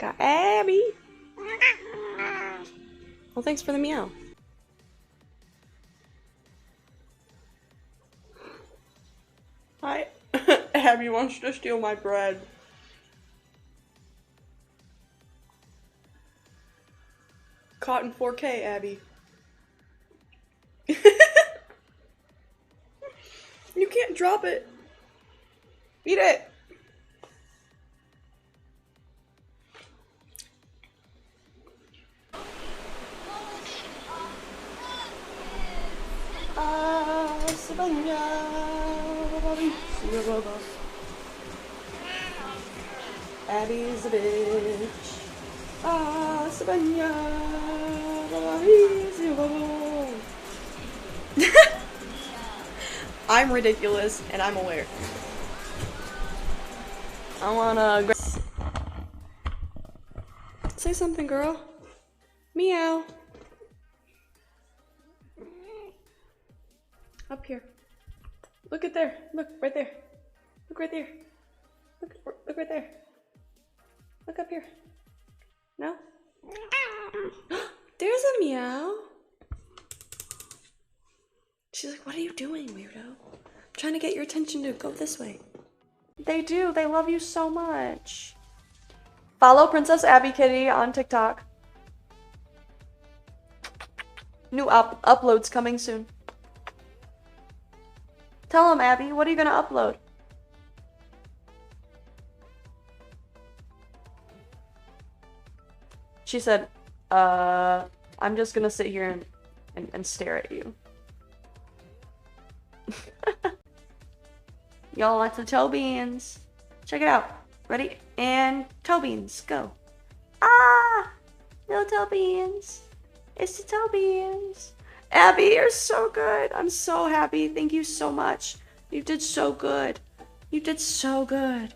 Got Abby. Well, thanks for the meow. Hi. Abby wants to steal my bread. Caught in 4K, Abby. You can't drop it. Eat it. Abby's a bitch. I'm ridiculous and I'm aware. I wanna say something, girl. Meow. Up here. Look at there. Look right there. Look right there. Look right there. Look up here. No? There's a meow. She's like, what are you doing, weirdo? I'm trying to get your attention to go this way. They do. They love you so much. Follow Princess Abby Kitty on TikTok. New uploads coming soon. Tell them, Abby, what are you gonna upload? She said, I'm just gonna sit here and stare at you. Y'all want some toe beans? Check it out. Ready? And toe beans, go. Ah! Little toe beans. It's the toe beans. Abby, you're so good. I'm so happy. Thank you so much. You did so good. You did so good.